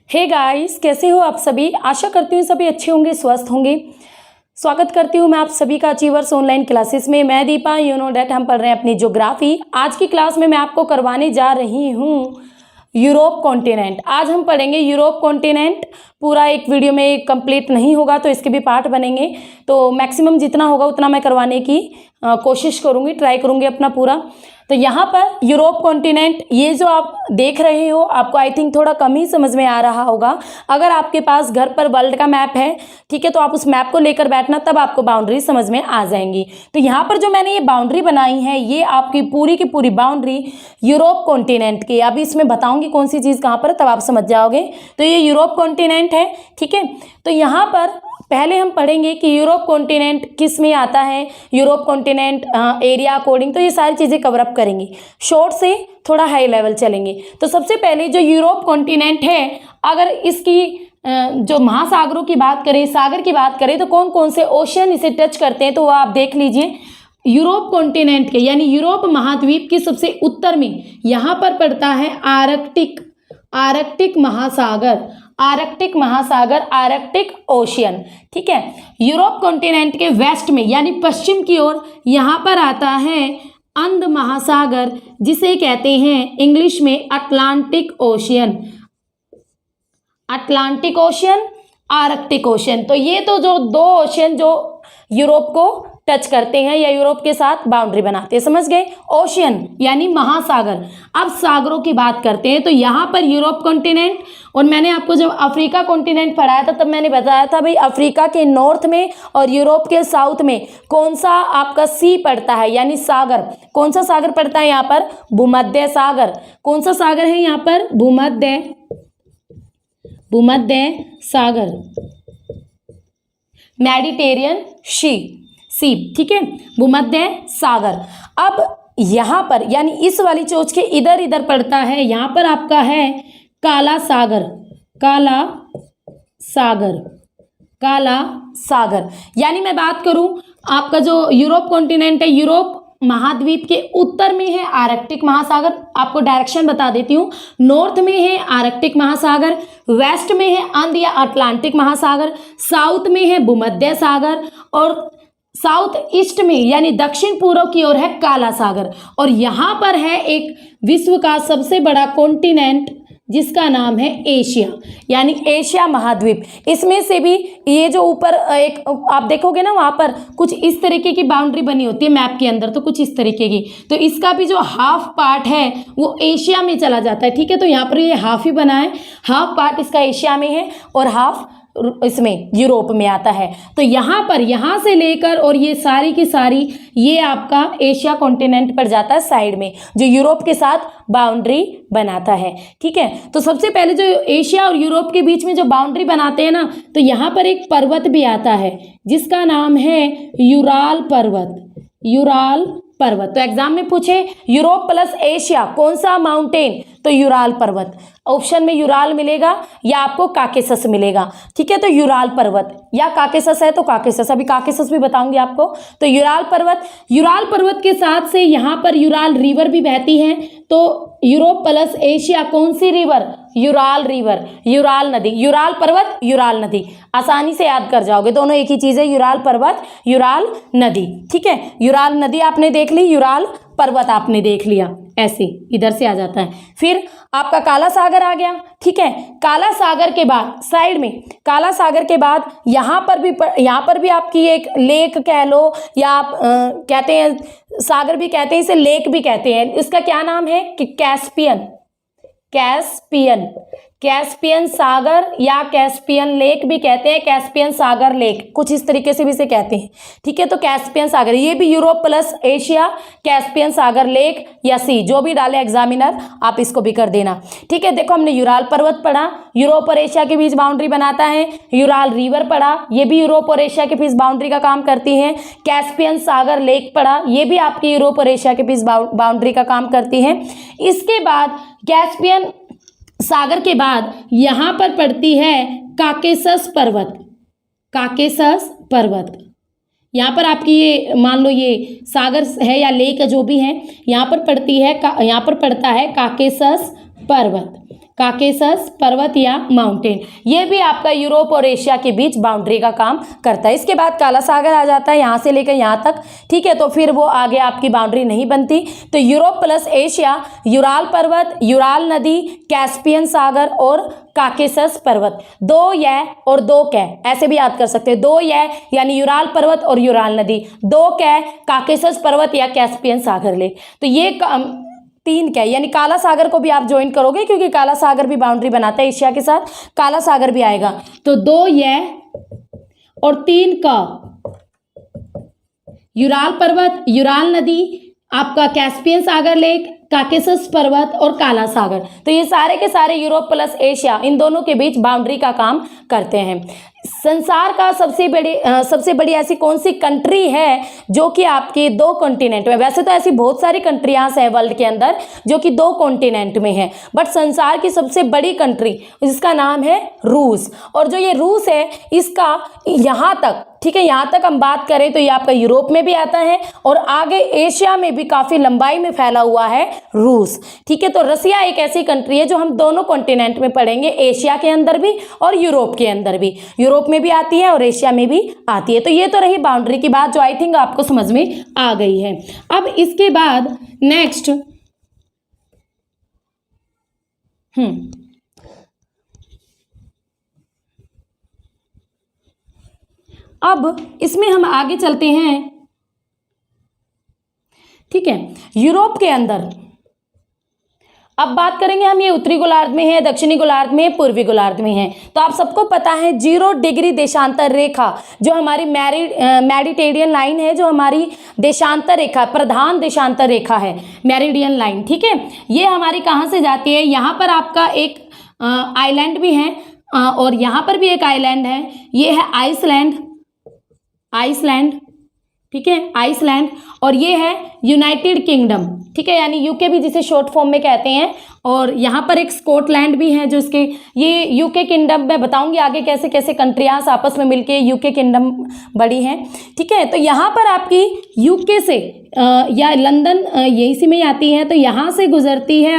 Hey guys, कैसे हो आप सभी। आशा करती हूँ सभी अच्छे होंगे, स्वस्थ होंगे। स्वागत करती हूँ मैं आप सभी का अचीवर्स ऑनलाइन क्लासेस में। मैं दीपा, यू नो डेट हम पढ़ रहे हैं अपनी ज्योग्राफी। आज की क्लास में मैं आपको करवाने जा रही हूँ यूरोप कॉन्टिनेंट। आज हम पढ़ेंगे यूरोप कॉन्टिनेंट। पूरा एक वीडियो में कंप्लीट नहीं होगा तो इसके भी पार्ट बनेंगे, तो मैक्सिमम जितना होगा उतना मैं करवाने की कोशिश करूँगी, ट्राई करूँगी अपना पूरा। तो यहाँ पर यूरोप कॉन्टिनेंट, ये जो आप देख रहे हो, आपको आई थिंक थोड़ा कम ही समझ में आ रहा होगा। अगर आपके पास घर पर वर्ल्ड का मैप है, ठीक है, तो आप उस मैप को लेकर बैठना, तब आपको बाउंड्री समझ में आ जाएंगी। तो यहाँ पर जो मैंने ये बाउंड्री बनाई है, ये आपकी पूरी की पूरी बाउंड्री यूरोप कॉन्टिनेंट की। अभी इसमें बताऊंगी कौन सी चीज़ कहाँ पर, तब आप समझ जाओगे। तो ये यूरोप कॉन्टिनेंट है, ठीक है। तो यहाँ पर पहले हम पढ़ेंगे कि यूरोप कॉन्टिनेंट किस में आता है, यूरोप कॉन्टिनेंट एरिया अकॉर्डिंग, तो ये सारी चीज़ें कवर अप करेंगे। शॉर्ट से थोड़ा हाई लेवल चलेंगे। तो सबसे पहले जो यूरोप कॉन्टिनेंट है, अगर इसकी जो महासागरों की बात करें, सागर की बात करें, तो कौन कौन से ओशियन इसे टच करते हैं, तो वो आप देख लीजिए। यूरोप कॉन्टिनेंट के यानी यूरोप महाद्वीप के सबसे उत्तर में यहाँ पर पड़ता है आर्कटिक महासागर, आर्कटिक ओशियन, ठीक है। यूरोप कॉन्टिनेंट के वेस्ट में यानी पश्चिम की ओर यहाँ पर आता है अंध महासागर, जिसे कहते हैं इंग्लिश में अटलांटिक ओशियन, आर्कटिक ओशियन। तो ये तो जो दो ओशियन जो यूरोप को टच करते हैं या यूरोप के साथ बाउंड्री बनाते हैं, समझ गए। ओशियन यानी महासागर। अब सागरों की बात करते हैं, तो यहाँ पर यूरोप कॉन्टिनेंट, और मैंने आपको जब अफ्रीका कॉन्टिनेंट पढ़ाया था तब मैंने बताया था भाई अफ्रीका के नॉर्थ में और यूरोप के साउथ में कौन सा आपका सी पड़ता है, यानी सागर। कौन सा सागर पड़ता है यहाँ पर? भूमध्य सागर। कौन सा सागर है यहाँ पर? भूमध्य सागर, मेडिटेरियन सी, ठीक है, भूमध्य सागर। अब यहाँ पर यानी इस वाली चोंच के इधर इधर पड़ता है, यहाँ पर आपका है काला सागर। यानी मैं बात करूं, आपका जो यूरोप कॉन्टिनेंट है, यूरोप महाद्वीप के उत्तर में है आर्कटिक महासागर। आपको डायरेक्शन बता देती हूँ। नॉर्थ में है आर्कटिक महासागर, वेस्ट में है अंध या अटलांटिक महासागर, साउथ में है भूमध्य सागर, और साउथ ईस्ट में यानी दक्षिण पूर्व की ओर है काला सागर। और यहाँ पर है एक विश्व का सबसे बड़ा कॉन्टिनेंट, जिसका नाम है एशिया, यानी एशिया महाद्वीप। इसमें से भी ये जो ऊपर एक आप देखोगे ना, वहाँ पर कुछ इस तरीके की बाउंड्री बनी होती है मैप के अंदर, तो कुछ इस तरीके की। तो इसका भी जो हाफ पार्ट है वो एशिया में चला जाता है, ठीक है। तो यहाँ पर ये हाफ ही बना है, हाफ पार्ट इसका एशिया में है और हाफ इसमें यूरोप में आता है। तो यहाँ पर, यहाँ से लेकर और ये सारी की सारी ये आपका एशिया कॉन्टिनेंट पर जाता है साइड में, जो यूरोप के साथ बाउंड्री बनाता है, ठीक है। तो सबसे पहले जो एशिया और यूरोप के बीच में जो बाउंड्री बनाते हैं ना, तो यहाँ पर एक पर्वत भी आता है जिसका नाम है यूराल पर्वत। तो एग्जाम में पूछे यूरोप प्लस एशिया कौन सा माउंटेन, तो यूराल पर्वत। ऑप्शन में यूराल मिलेगा या आपको काकेसस मिलेगा, ठीक है। तो यूराल पर्वत या काकेसस है तो काकेसस, अभी काकेसस भी बताऊंगी आपको। तो यूराल पर्वत के साथ से यहाँ पर यूराल रिवर भी बहती है। तो यूरोप प्लस एशिया कौन सी रिवर? यूराल नदी। यूराल पर्वत, यूराल नदी, आसानी से याद कर जाओगे, दोनों एक ही चीज है। यूराल पर्वत, यूराल नदी, ठीक है। यूराल नदी आपने देख ली, यूराल पर्वत आपने देख लिया, ऐसे इधर से आ जाता है। फिर आपका काला सागर आ गया, ठीक है। काला सागर के बाद साइड में, काला सागर के बाद यहाँ पर भी आपकी एक लेक कह लो, या आप कहते हैं सागर भी कहते हैं, इसे लेक भी कहते हैं। इसका क्या नाम है कि कैस्पियन सागर या कैस्पियन लेक भी कहते हैं, कैस्पियन सागर लेक, कुछ इस तरीके से भी इसे कहते हैं, ठीक है। तो कैस्पियन सागर, ये भी यूरोप प्लस एशिया, कैस्पियन सागर लेक या सी, जो भी डाले एग्जामिनर आप इसको भी कर देना, ठीक है। देखो हमने यूराल पर्वत पढ़ा, यूरोप और एशिया के बीच बाउंड्री बनाता है। यूराल रिवर पढ़ा, ये भी यूरोप और एशिया के बीच बाउंड्री का काम करती है। कैस्पियन सागर लेक पढ़ा, ये भी आपकी यूरोप और एशिया के बीच बाउंड्री का काम करती है। इसके बाद कैस्पियन सागर के बाद यहाँ पर पड़ती है काकेसस पर्वत। यहाँ पर आपकी ये मान लो ये सागर है या लेक जो भी है, यहाँ पर पड़ता है काकेसस पर्वत। काकेशस पर्वत या माउंटेन, ये भी आपका यूरोप और एशिया के बीच बाउंड्री का काम करता है। इसके बाद काला सागर आ जाता है, यहाँ से लेकर यहाँ तक, ठीक है। तो फिर वो आगे आपकी बाउंड्री नहीं बनती। तो यूरोप प्लस एशिया, यूराल पर्वत, यूराल नदी, कैस्पियन सागर और काकेशस पर्वत, 2 य और 2 कै, ऐसे भी याद कर सकते हैं। 2 य यानी यूराल पर्वत और यूराल नदी, 2 कै काकेशस पर्वत या कैस्पियन सागर लेक। तो ये 3 कै यानी काला सागर को भी आप ज्वाइन करोगे, क्योंकि काला सागर भी बाउंड्री बनाता है एशिया के साथ, काला सागर भी आएगा। तो 2 य और 3 का, यूराल पर्वत, यूराल नदी, आपका कैस्पियन सागर लेक, काकेशस पर्वत और काला सागर, तो ये सारे के सारे यूरोप प्लस एशिया, इन दोनों के बीच बाउंड्री का काम करते हैं। संसार का सबसे बड़ी ऐसी कौन सी कंट्री है जो कि आपके 2 कॉन्टिनेंट में, वैसे तो ऐसी बहुत सारी कंट्रियां हैं वर्ल्ड के अंदर जो कि 2 कॉन्टिनेंट में है, बट संसार की सबसे बड़ी कंट्री जिसका नाम है रूस। और जो ये रूस है इसका यहाँ तक, ठीक है, यहाँ तक हम बात करें तो ये आपका यूरोप में भी आता है और आगे एशिया में भी काफ़ी लंबाई में फैला हुआ है रूस, ठीक है। तो रसिया एक ऐसी कंट्री है जो हम दोनों कॉन्टिनेंट में पढ़ेंगे, एशिया के अंदर भी और यूरोप के अंदर भी, यूरोप में भी आती है और एशिया में भी आती है। तो ये तो रही बाउंड्री की बात जो आई थिंक आपको समझ में आ गई है। अब इसके बाद नेक्स्ट अब इसमें हम आगे चलते हैं, ठीक है। यूरोप के अंदर अब बात करेंगे हम, ये उत्तरी गोलार्ध में है, दक्षिणी गोलार्ध में, पूर्वी गोलार्ध में है। तो आप सबको पता है 0 डिग्री देशांतर रेखा जो हमारी मेडिटेरियन लाइन है, जो हमारी देशांतर रेखा, प्रधान देशांतर रेखा है, मेरिडियन लाइन, ठीक है। ये हमारी कहाँ से जाती है, यहाँ पर आपका एक आइलैंड भी है और यहाँ पर भी एक आइलैंड है, ये है आइसलैंड, ठीक है, आइसलैंड। और ये है यूनाइटेड किंगडम, ठीक है, यानी यूके भी जिसे शॉर्ट फॉर्म में कहते हैं। और यहाँ पर एक स्कॉटलैंड भी है जो इसके, ये यूके किंगडम में बताऊंगी आगे कैसे कैसे कंट्रियाँ आपस में मिलके यूके किंगडम बड़ी हैं, ठीक है। तो यहाँ पर आपकी यूके से या लंदन यही सी में आती है, तो यहाँ से गुजरती है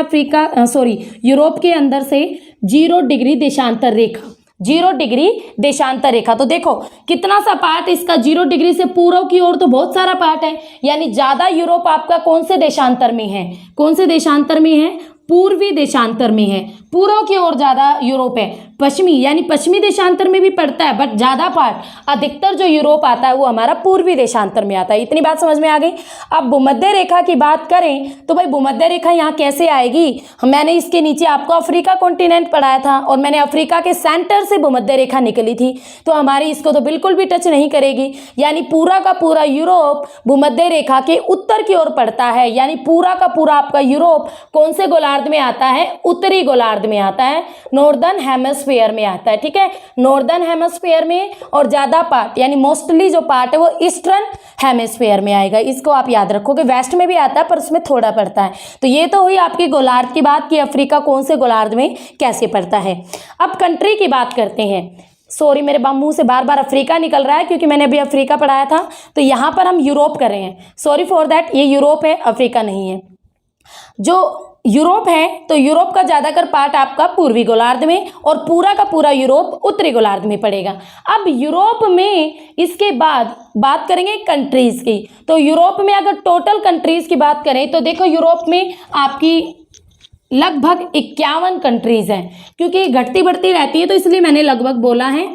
यूरोप के अंदर से 0 डिग्री देशांतर रेखा, 0 डिग्री देशांतर रेखा। तो देखो कितना सा पार्ट इसका 0 डिग्री से पूर्व की ओर, तो बहुत सारा पार्ट है, यानी ज्यादा यूरोप आपका कौन से देशांतर में है, कौन से देशांतर में है, पूर्वी देशांतर में है, पूर्व की ओर ज्यादा यूरोप है। पश्चिमी यानी पश्चिमी देशांतर में भी पड़ता है, बट ज्यादा पार्ट अधिकतर जो यूरोप आता है वो हमारा पूर्वी देशांतर में आता है। इतनी बात समझ में आ गई। अब भूमध्य रेखा की बात करें तो भाई भूमध्य रेखा यहाँ कैसे आएगी, मैंने इसके नीचे आपको अफ्रीका कॉन्टिनेंट पढ़ाया था और मैंने अफ्रीका के सेंटर से भूमध्य रेखा निकली थी, तो हमारी इसको तो बिल्कुल भी टच नहीं करेगी। यानी पूरा का पूरा यूरोप भूमध्य रेखा के उत्तर की ओर पड़ता है, यानी पूरा का पूरा आपका यूरोप कौन से गोलार्ध में आता है, उत्तरी गोलार्ध में आता है, नॉर्दर्न हेमिस्फीयर में आता है, ठीक है, नॉर्दर्न हेमिस्फीयर में। और ज्यादा पार्ट यानी मोस्टली जो पार्ट है वो ईस्टर्न हेमिस्फीयर में आएगा, इसको आप याद रखोगे। वेस्ट में भी आता है पर उसमें थोड़ा पड़ता है। तो ये तो हुई आपकी गोलार्ध की बात कि अफ्रीका कौन से गोलार्ध में कैसे पड़ता है। अब कंट्री की बात करते हैं। सॉरी, मेरे मुंह से बार बार अफ्रीका निकल रहा है क्योंकि मैंने अभी अफ्रीका पढ़ाया था, तो यहाँ पर हम यूरोप कर रहे हैं, सॉरी फॉर दैट, ये यूरोप है, अफ्रीका नहीं है। जो यूरोप है तो यूरोप का ज़्यादातर पार्ट आपका पूर्वी गोलार्ध में और पूरा का पूरा यूरोप उत्तरी गोलार्ध में पड़ेगा। अब यूरोप में इसके बाद बात करेंगे कंट्रीज़ की। तो यूरोप में अगर टोटल कंट्रीज़ की बात करें तो देखो यूरोप में आपकी लगभग 51 कंट्रीज़ हैं, क्योंकि घटती बढ़ती रहती है तो इसलिए मैंने लगभग बोला है,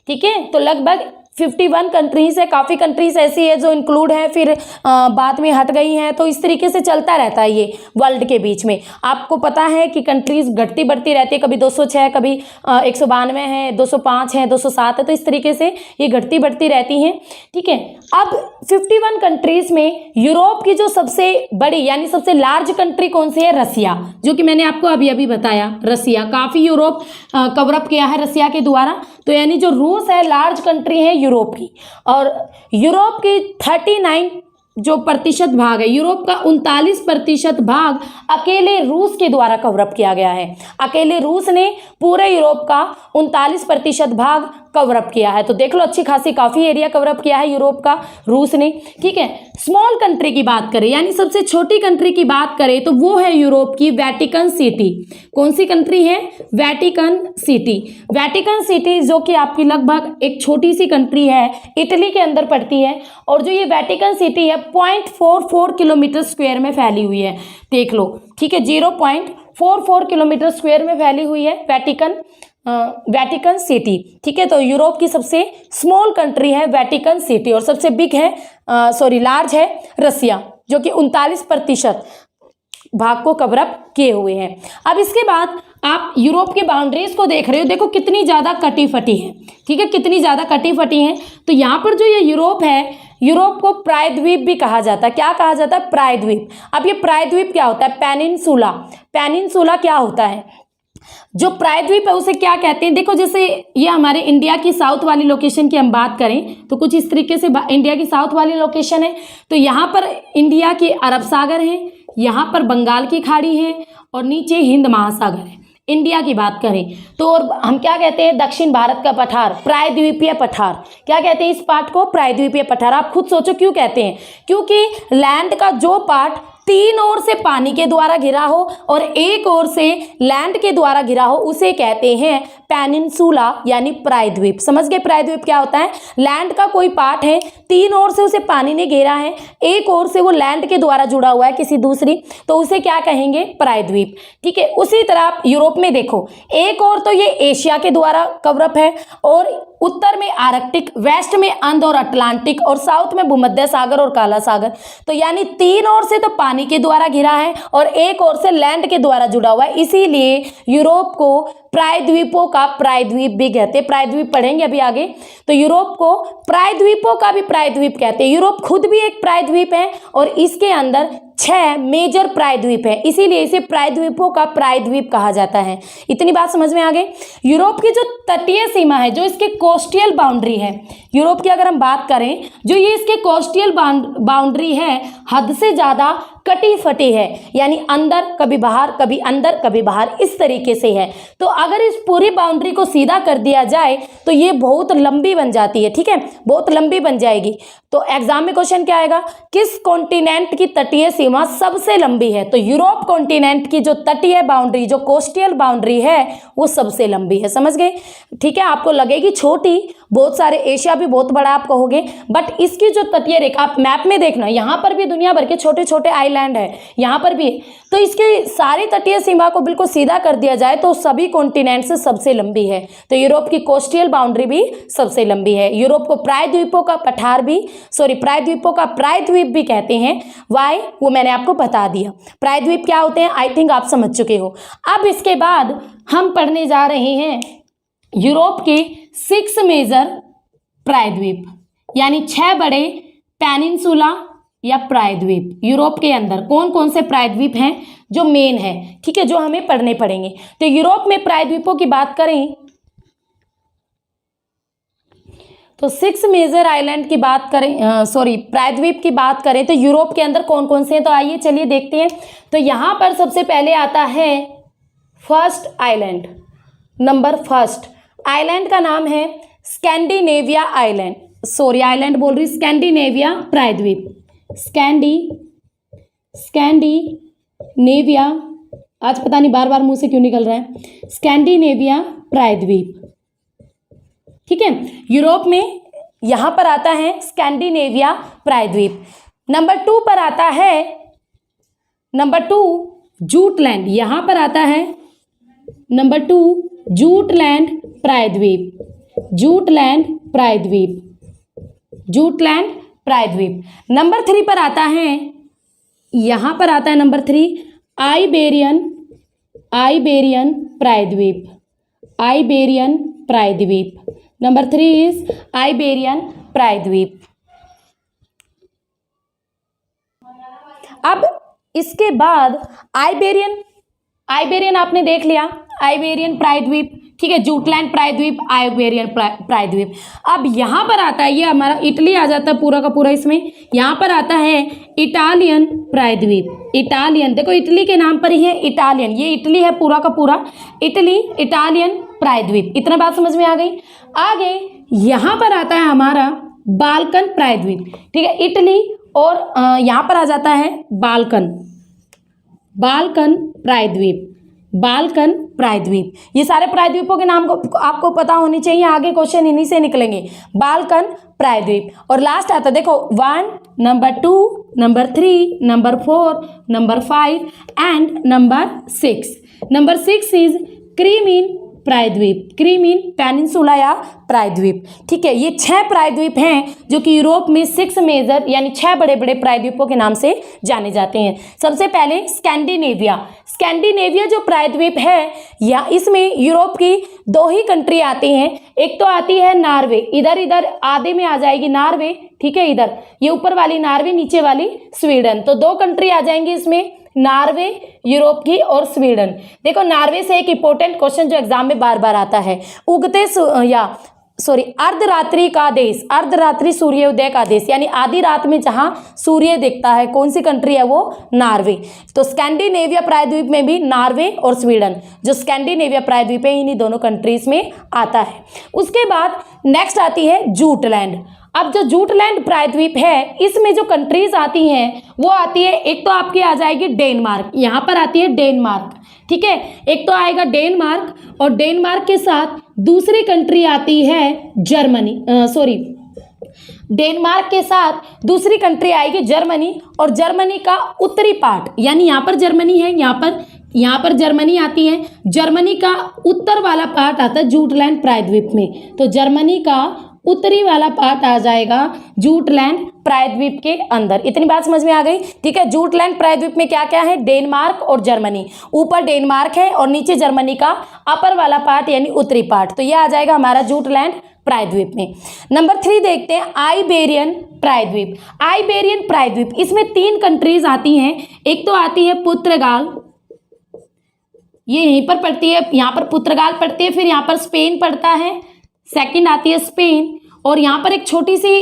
ठीक है। तो लगभग 51 कंट्रीज़ है, काफ़ी कंट्रीज़ ऐसी है जो इंक्लूड है फिर बाद में हट गई हैं, तो इस तरीके से चलता रहता है ये वर्ल्ड के बीच में। आपको पता है कि कंट्रीज़ घटती बढ़ती रहती है, कभी 206, कभी 192 है, 205 है, 207 है, तो इस तरीके से ये घटती बढ़ती रहती हैं, ठीक है। अब 51 कंट्रीज़ में यूरोप की जो सबसे बड़ी यानी सबसे लार्ज कंट्री कौन सी है, रसिया, जो कि मैंने आपको अभी अभी बताया। रसिया काफ़ी यूरोप कवरअप किया है रसिया के द्वारा। तो यानी जो रूस है लार्ज कंट्री है यूरोप की, और यूरोप की 39 जो प्रतिशत भाग है, यूरोप का 39% भाग अकेले रूस के द्वारा कवरअप किया गया है। अकेले रूस ने पूरे यूरोप का 39% भाग कवर अप किया है। तो देख लो अच्छी खासी काफ़ी एरिया कवर अप किया है यूरोप का रूस ने, ठीक है। स्मॉल कंट्री की बात करें यानी सबसे छोटी कंट्री की बात करें तो वो है यूरोप की वेटिकन सिटी। कौन सी कंट्री है? Vatican city. वेटिकन सिटी जो कि आपकी लगभग एक छोटी सी कंट्री है, इटली के अंदर पड़ती है। और जो ये वेटिकन सिटी है 0.44 किलोमीटर स्क्वायर में फैली हुई है, देख लो, ठीक है। 0.44 किलोमीटर स्क्वायर में फैली हुई है वेटिकन सिटी, ठीक है। तो यूरोप की सबसे स्मॉल कंट्री है वेटिकन सिटी और सबसे बिग है लार्ज है रसिया, जो कि 39% भाग को कवर अप किए हुए हैं। अब इसके बाद आप यूरोप की बाउंड्रीज को देख रहे हो, देखो कितनी ज़्यादा कटी फटी है, ठीक है, कितनी ज़्यादा कटी फटी है। तो यहाँ पर जो ये यूरोप है, यूरोप को प्रायद्वीप भी कहा जाता है। क्या कहा जाता है? प्रायद्वीप। अब ये प्रायद्वीप क्या होता है? पेनिनसुला। पेनिनसुला क्या होता है? जो प्रायद्वीप है उसे क्या कहते हैं? देखो जैसे ये हमारे इंडिया की साउथ वाली लोकेशन की हम बात करें तो कुछ इस तरीके से इंडिया की साउथ वाली लोकेशन है। तो यहाँ पर इंडिया के अरब सागर है, यहाँ पर बंगाल की खाड़ी है और नीचे हिंद महासागर है। इंडिया की बात करें तो और हम क्या कहते हैं? दक्षिण भारत का पठार, प्रायद्वीपीय पठार। क्या कहते हैं इस पार्ट को? प्रायद्वीपीय पठार। आप खुद सोचो क्यों कहते हैं? क्योंकि लैंड का जो पार्ट 3 ओर से पानी के द्वारा घिरा हो और 1 ओर से लैंड के द्वारा घिरा हो उसे कहते हैं पेनिनसुला यानी प्रायद्वीप। समझ गए प्रायद्वीप क्या होता है? लैंड का कोई पार्ट है, 3 ओर से उसे पानी ने घेरा है, 1 ओर से वो लैंड के द्वारा जुड़ा हुआ है किसी दूसरी, तो उसे क्या कहेंगे? प्रायद्वीप, ठीक है। उसी तरह आप यूरोप में देखो, 1 ओर तो ये एशिया के द्वारा कवरअप है और उत्तर में आर्कटिक, वेस्ट में अंध और अटलांटिक और साउथ में भूमध्य सागर और काला सागर। तो यानी 3 ओर से तो पानी के द्वारा घिरा है और 1 ओर से लैंड के द्वारा जुड़ा हुआ है, इसीलिए यूरोप को प्रायद्वीपों का प्रायद्वीप भी कहते हैं। प्रायद्वीप पढ़ेंगे अभी आगे। तो यूरोप को प्रायद्वीपों का भी प्रायद्वीप कहते हैं। यूरोप खुद भी एक प्रायद्वीप है और इसके अंदर 6 मेजर प्रायद्वीप है, इसीलिए इसे प्रायद्वीपों का प्रायद्वीप कहा जाता है। इतनी बात समझ में आ गई। यूरोप की जो तटीय सीमा है, जो इसके कोस्टियल बाउंड्री है, यूरोप की अगर हम बात करें, जो ये इसके कोस्टियल बाउंड्री है हद से ज़्यादा कटी फटी है, यानी अंदर कभी बाहर, कभी अंदर कभी बाहर, इस तरीके से है। तो अगर इस पूरी बाउंड्री को सीधा कर दिया जाए तो ये बहुत लंबी बन जाती है, ठीक है, बहुत लंबी बन जाएगी। तो एग्जाम में क्वेश्चन क्या आएगा? किस कॉन्टिनेंट की तटीय सीमा सबसे लंबी है? तो यूरोप कॉन्टिनेंट की जो तटीय बाउंड्री, जो कोस्टियल बाउंड्री है, वो सबसे लंबी है। समझ गए? ठीक है, आपको लगेगी छोटी, बहुत सारे एशिया भी बहुत बड़ा आप कहोगे, बट इसकी जो तटीय रेखा आप मैप में देखना, यहाँ पर भी दुनिया भर के छोटे छोटे आइलैंड है, यहाँ पर भी, तो इसकी सारी तटीय सीमा को बिल्कुल सीधा कर दिया जाए तो सभी कॉन्टिनेंट से सबसे लंबी है। तो यूरोप की कोस्टियल बाउंड्री भी सबसे लंबी है। यूरोप को प्रायद्वीपों का पठार भी, प्रायद्वीपों का प्रायद्वीप भी कहते हैं। वाई, वो मैंने आपको बता दिया। प्रायद्वीप क्या होते हैं, आई थिंक आप समझ चुके हो। अब इसके बाद हम पढ़ने जा रहे हैं यूरोप के 6 मेजर प्रायद्वीप, यानी 6 बड़े पेनिनसुला या प्रायद्वीप। यूरोप के अंदर कौन कौन से प्रायद्वीप हैं जो मेन है, ठीक है, जो हमें पढ़ने पड़ेंगे। तो यूरोप में प्रायद्वीपों की बात करें तो 6 मेजर आइलैंड की बात करें, प्रायद्वीप की बात करें तो यूरोप के अंदर कौन कौन से हैं, तो आइए चलिए देखते हैं। तो यहाँ पर सबसे पहले आता है first island. Number first island का नाम है स्कैंडिनेविया आइलैंड, आइलैंड बोल रही, स्कैंडिनेविया प्रायद्वीप। स्कैंडिनेविया, आज पता नहीं बार बार मुंह से क्यों निकल रहा है, स्कैंडिनेविया प्रायद्वीप, ठीक है। यूरोप में यहां पर आता है स्कैंडिनेविया प्रायद्वीप। नंबर 2 पर आता है, नंबर 2 जूटलैंड, यहां पर आता है नंबर 2 जूटलैंड प्रायद्वीप, जूटलैंड प्रायद्वीप। नंबर 3 पर आता है, यहां पर आता है नंबर 3 आइबेरियन प्रायद्वीप। नंबर 3 इज आइबेरियन प्रायद्वीप। अब इसके बाद आइबेरियन आपने देख लिया, आइबेरियन प्रायद्वीप, ठीक है, जूटलैंड प्रायद्वीप, आइबेरियन प्रायद्वीप। अब यहाँ पर आता है, ये हमारा इटली आ जाता है पूरा का पूरा इसमें, यहाँ पर आता है इटालियन प्रायद्वीप। इटालियन, देखो इटली के नाम पर ही है इटालियन, ये इटली है पूरा का पूरा, इटली, इटालियन प्रायद्वीप। इतना बात समझ में आ गई। आगे यहाँ पर आता है हमारा बाल्कन प्रायद्वीप, ठीक है, इटली, और यहाँ पर आ जाता है बाल्कन प्रायद्वीप, बाल्कन प्रायद्वीप। ये सारे प्रायद्वीपों के नाम को आपको पता होनी चाहिए, आगे क्वेश्चन इन्हीं से निकलेंगे। बाल्कन प्रायद्वीप। और लास्ट आता है देखो 1, number 2, number 3, number 4, number 5 and number 6। Number 6 is Crimean प्रायद्वीप, क्रीमीन पेनिनसुला या प्रायद्वीप, ठीक है। ये 6 प्रायद्वीप हैं जो कि यूरोप में 6 मेजर यानी 6 बड़े बड़े प्रायद्वीपों के नाम से जाने जाते हैं। सबसे पहले स्कैंडिनेविया। स्कैंडिनेविया जो प्रायद्वीप है या इसमें यूरोप की 2 ही कंट्री आती हैं। एक तो आती है नॉर्वे, इधर आधे में आ जाएगी नॉर्वे, ठीक है, इधर ये ऊपर वाली नॉर्वे, नीचे वाली स्वीडन, तो 2 कंट्री आ जाएंगी इसमें, नॉर्वे यूरोप की और स्वीडन। देखो नॉर्वे से एक इंपॉर्टेंट क्वेश्चन जो एग्जाम में बार बार आता है, अर्धरात्रि का देश, अर्धरात्रि सूर्योदय का देश, यानी आधी रात में जहां सूर्य दिखता है, कौन सी कंट्री है वो? नॉर्वे। तो स्कैंडिनेविया प्रायद्वीप में भी नॉर्वे और स्वीडन, जो स्कैंडिनेविया प्रायद्वीप है इन्हीं दोनों कंट्रीज में आता है। उसके बाद नेक्स्ट आती है जूटलैंड। अब जो जूटलैंड प्रायद्वीप है इसमें जो कंट्रीज आती हैं वो आती है, एक तो आपकी आ जाएगी डेनमार्क, यहाँ पर आती है डेनमार्क, ठीक है, एक तो आएगा डेनमार्क, और डेनमार्क के साथ दूसरी कंट्री आती है जर्मनी, डेनमार्क के साथ दूसरी कंट्री आएगी जर्मनी, और जर्मनी का उत्तरी पार्ट, यानी यहाँ पर जर्मनी है, यहाँ पर जर्मनी आती है, जर्मनी का उत्तर वाला पार्ट आता है जूटलैंड प्रायद्वीप में, तो जर्मनी का उत्तरी वाला पार्ट आ जाएगा जूटलैंड प्रायद्वीप के अंदर। इतनी बात समझ में आ गई, ठीक है। जूटलैंड प्रायद्वीप में क्या क्या है? डेनमार्क और जर्मनी, ऊपर डेनमार्क है और नीचे जर्मनी का अपर वाला पार्ट यानी उत्तरी पार्ट, तो यह आ जाएगा हमारा जूटलैंड प्रायद्वीप में। नंबर 3 देखते हैं आइबेरियन प्रायद्वीप। आइबेरियन प्रायद्वीप इसमें 3 कंट्रीज आती हैं, एक तो आती है पुर्तगाल, ये यहीं पर पड़ती है, यहाँ पर पुर्तगाल पड़ती है, फिर यहाँ पर स्पेन पड़ता है, सेकंड आती है स्पेन, और यहाँ पर एक छोटी सी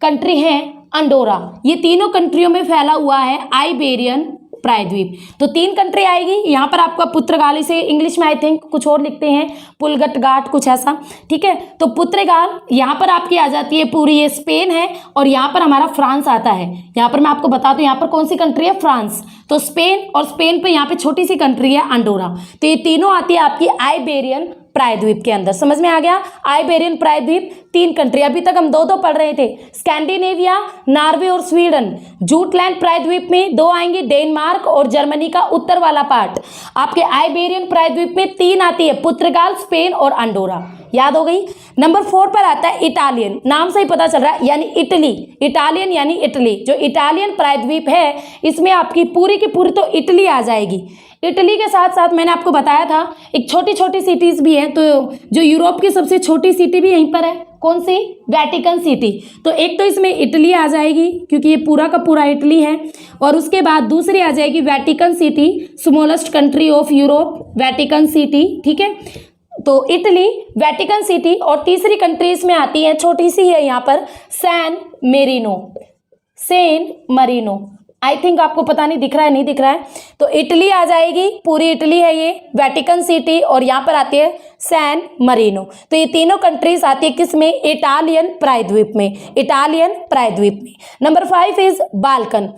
कंट्री है अंडोरा। ये तीनों कंट्रियों में फैला हुआ है आइबेरियन प्रायद्वीप। तो 3 कंट्री आएगी, यहाँ पर आपका पुर्तगाल, इसे इंग्लिश में आई थिंक कुछ और लिखते हैं, पुलगटगाट कुछ ऐसा, ठीक है। तो पुर्तगाल यहाँ पर आपकी आ जाती है पूरी, ये स्पेन है, और यहाँ पर हमारा फ्रांस आता है। यहाँ पर मैं आपको बता दूं यहाँ पर कौन सी कंट्री है? फ्रांस। तो स्पेन, और स्पेन पे यहाँ पे छोटी सी कंट्री है अंडोरा। तो ये तीनों आती है आपकी आइबेरियन प्रायद्वीप के अंदर। समझ में आ गया? आइबेरियन प्रायद्वीप 3 कंट्री, अभी तक हम 2 पढ़ रहे थे, स्कैंडिनेविया, नॉर्वे और स्वीडन। जूटलैंड प्रायद्वीप में 2 आएंगे, डेनमार्क और जर्मनी का उत्तर वाला पार्ट। आपके आइबेरियन प्रायद्वीप में 3 आती है, पुर्तगाल, स्पेन और अंडोरा। याद हो गई? नंबर 4 पर आता है इटालियन, नाम से ही पता चल रहा है, यानी इटली, इटालियन यानी इटली। जो इटालियन प्रायद्वीप है इसमें आपकी पूरी की पूरी तो इटली आ जाएगी। इटली के साथ साथ मैंने आपको बताया था एक छोटी छोटी सिटीज भी है, तो जो यूरोप की सबसे छोटी सिटी भी यहीं पर है, कौन सी? Vatican city. तो एक तो इसमें इटली आ जाएगी क्योंकि ये पूरा का पूरा इटली है, और उसके बाद दूसरी आ जाएगी Vatican city, smallest country of Europe, Vatican city, ठीक है। तो इटली, वेटिकन सिटी, और तीसरी कंट्री इसमें आती है, छोटी सी है यहाँ पर, सैन मरीनो। आई थिंक आपको पता नहीं दिख रहा है, नहीं दिख रहा है। तो इटली आ जाएगी, पूरी इटली है ये, वेटिकन सिटी, और यहाँ पर आती है सैन मरीनो। तो ये तीनों कंट्रीज आती है किसमें? इटालियन प्रायद्वीप में, इटालियन प्रायद्वीप में। Number 5 is Balkan.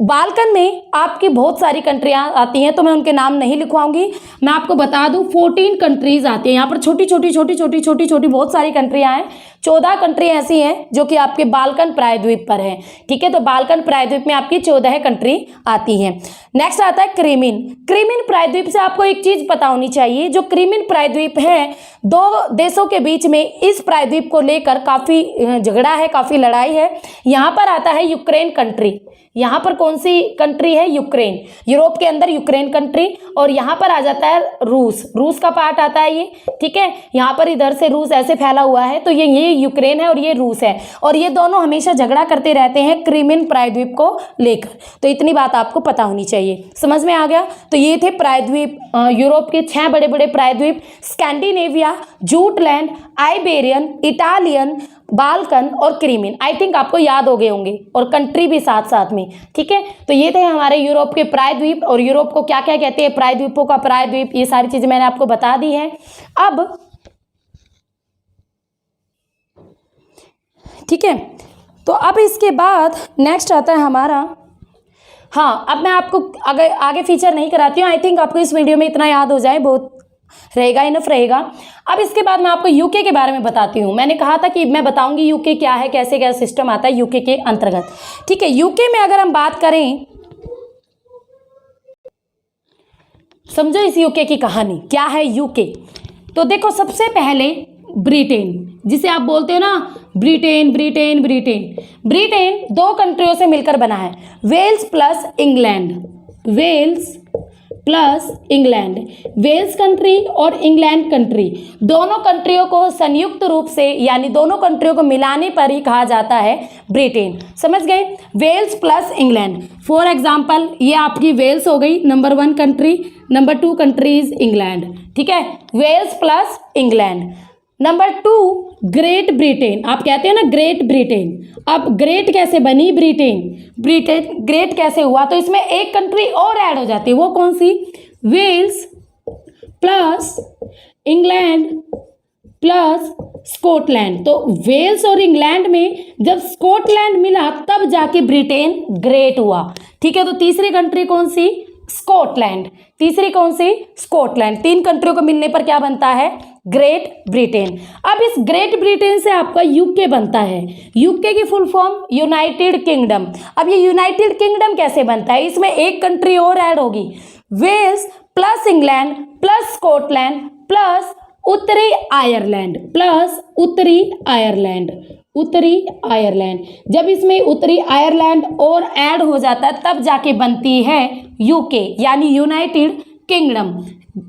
बाल्कन में आपकी बहुत सारी कंट्रियां आती हैं, तो मैं उनके नाम नहीं लिखवाऊंगी, मैं आपको बता दूं 14 कंट्रीज आती हैं। यहाँ पर छोटी छोटी बहुत सारी कंट्रियां हैं, 14 कंट्री ऐसी हैं जो कि आपके बाल्कन प्रायद्वीप पर हैं, ठीक है। तो बाल्कन प्रायद्वीप में आपकी 14 कंट्री आती हैं। नेक्स्ट आता है क्रीमिन प्रायद्वीप से आपको एक चीज पता होनी चाहिए, जो क्रीमिन प्रायद्वीप है 2 देशों के बीच में इस प्रायद्वीप को लेकर काफी झगड़ा है, काफी लड़ाई है। यहाँ पर आता है यूक्रेन कंट्री, यहाँ पर कौन सी कंट्री है? यूक्रेन, यूरोप के अंदर यूक्रेन कंट्री, और यहाँ पर आ जाता है रूस का पार्ट आता है ये, ठीक है। यहाँ पर इधर से रूस ऐसे फैला हुआ है, तो ये यूक्रेन है और ये रूस है, और ये दोनों हमेशा झगड़ा करते रहते हैं क्रीमिन प्रायद्वीप को लेकर। तो इतनी बात आपको पता होनी चाहिए। समझ में आ गया? तो ये थे प्रायद्वीप, यूरोप के 6 बड़े बड़े प्रायद्वीप, Scandinavia, Jutland, Iberian, Italian, Balkan और क्रीमियन, आई थिंक आपको याद हो गए होंगे, और कंट्री भी साथ साथ में। ठीक है, तो ये थे हमारे यूरोप के प्रायद्वीप, और यूरोप को क्या क्या कहते हैं, प्रायद्वीपों का प्रायद्वीप, ये सारी चीजें मैंने आपको बता दी है। अब ठीक है, तो अब इसके बाद नेक्स्ट आता है हमारा, हाँ अब मैं आपको आगे फीचर नहीं कराती हूँ, आई थिंक आपको इस वीडियो में इतना याद हो जाए, बहुत रहेगा, इनफ रहेगा। अब इसके बाद मैं आपको यूके के बारे में बताती हूँ। मैंने कहा था कि मैं बताऊंगी यूके क्या है, कैसे क्या सिस्टम आता है यूके के अंतर्गत। ठीक है, यूके में अगर हम बात करें, समझो इस यूके की कहानी क्या है यूके। तो देखो, सबसे पहले ब्रिटेन, जिसे आप बोलते हो ना ब्रिटेन ब्रिटेन ब्रिटेन, ब्रिटेन दो कंट्रियों से मिलकर बना है, Wales plus England, Wales plus England, Wales country और इंग्लैंड कंट्री, दोनों कंट्रियों को संयुक्त रूप से यानी दोनों कंट्रियों को मिलाने पर ही कहा जाता है ब्रिटेन। समझ गए, Wales plus England. For example ये आपकी वेल्स हो गई number 1 country, number 2 country is England. ठीक है, Wales plus England. Number 2 Great Britain, आप कहते हो ना ग्रेट ब्रिटेन, अब ग्रेट कैसे बनी ब्रिटेन, ब्रिटेन ग्रेट कैसे हुआ, तो इसमें एक कंट्री और ऐड हो जाती है, वो कौन सी, Wales plus England plus Scotland. तो वेल्स और इंग्लैंड में जब स्कॉटलैंड मिला तब जाके ब्रिटेन ग्रेट हुआ। ठीक है, तो तीसरी कंट्री कौन सी, स्कॉटलैंड, तीसरी कौन सी, स्कॉटलैंड। 3 कंट्रियों को मिलने पर क्या बनता है, ग्रेट ब्रिटेन। अब इस ग्रेट ब्रिटेन से आपका यूके बनता है, यूके की फुल फॉर्म यूनाइटेड किंगडम। अब ये यूनाइटेड किंगडम कैसे बनता है, इसमें एक कंट्री और ऐड होगी, Wales plus England plus Scotland plus उत्तरी आयरलैंड, प्लस उत्तरी आयरलैंड, उत्तरी आयरलैंड। जब इसमें उत्तरी आयरलैंड और ऐड हो जाता है तब जाके बनती है यूके यानी United kingdom.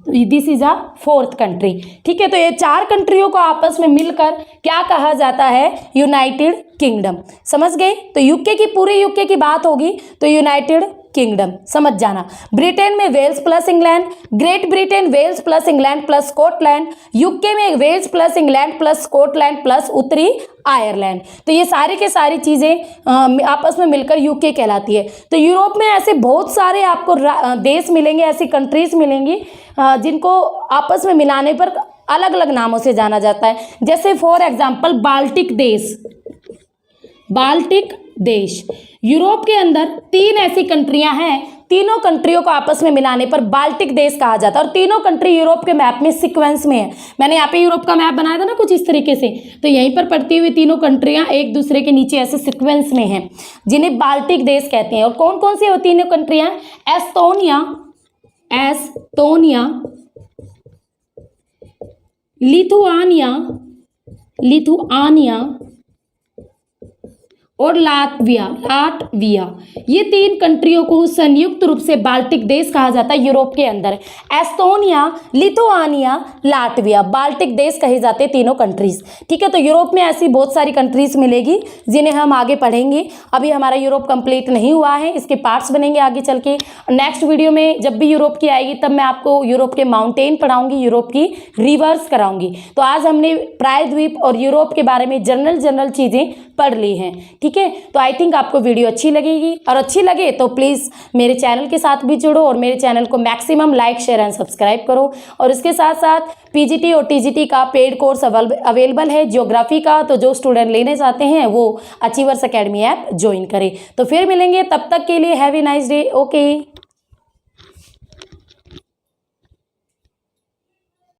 This is a 4th country. ठीक है, तो ये 4 कंट्रियों को आपस में मिलकर क्या कहा जाता है, यूनाइटेड किंगडम। समझ गए, तो यूके की पूरे यूके की बात होगी तो यूनाइटेड किंगडम समझ जाना। ब्रिटेन में Wales plus England, Great Britain Wales plus England plus Scotland, UK में Wales plus England plus Scotland plus उत्तरी आयरलैंड। तो ये सारी के सारी चीज़ें आपस में मिलकर यूके कहलाती है। तो यूरोप में ऐसे बहुत सारे आपको देश मिलेंगे, ऐसी कंट्रीज मिलेंगी जिनको आपस में मिलाने पर अलग अलग नामों से जाना जाता है। जैसे फॉर एग्जाम्पल बाल्टिक देश, बाल्टिक देश यूरोप के अंदर 3 ऐसी कंट्रियां हैं, तीनों कंट्रियों को आपस में मिलाने पर बाल्टिक देश कहा जाता है, और तीनों कंट्री यूरोप के मैप में सीक्वेंस में है। मैंने यहाँ पे यूरोप का मैप बनाया था ना कुछ इस तरीके से, तो यहीं पर पड़ती हुई तीनों कंट्रियां एक दूसरे के नीचे ऐसे सीक्वेंस में हैं, जिन्हें बाल्टिक देश कहते हैं। और कौन कौन सी वो तीनों कंट्रियां, एस्टोनिया, एस्टोनिया, लिथुआनिया, लिथुआनिया और लाटविया, लाटविया। ये 3 कंट्रियों को संयुक्त रूप से बाल्टिक देश कहा जाता है यूरोप के अंदर। एस्टोनिया, लिथुआनिया, लाटविया, बाल्टिक देश कहे जाते हैं तीनों कंट्रीज। ठीक है, तो यूरोप में ऐसी बहुत सारी कंट्रीज मिलेगी जिन्हें हम आगे पढ़ेंगे। अभी हमारा यूरोप कंप्लीट नहीं हुआ है, इसके पार्ट्स बनेंगे आगे चल के। नेक्स्ट वीडियो में जब भी यूरोप की आएगी तब मैं आपको यूरोप के माउंटेन पढ़ाऊंगी, यूरोप की रिवर्स कराऊंगी। तो आज हमने प्रायद्वीप और यूरोप के बारे में जनरल चीज़ें पढ़ ली हैं। ठीक है, तो आई थिंक आपको वीडियो अच्छी लगेगी, और अच्छी लगे तो प्लीज़ मेरे चैनल के साथ भी जुड़ो और मेरे चैनल को maximum like share and subscribe करो। और इसके साथ साथ पीजीटी और टीजीटी का पेड कोर्स अवेलेबल है ज्योग्राफी का, तो जो स्टूडेंट लेने चाहते हैं वो अचीवर्स एकेडमी ऐप ज्वाइन करें। तो फिर मिलेंगे, तब तक के लिए have a nice day. Okay.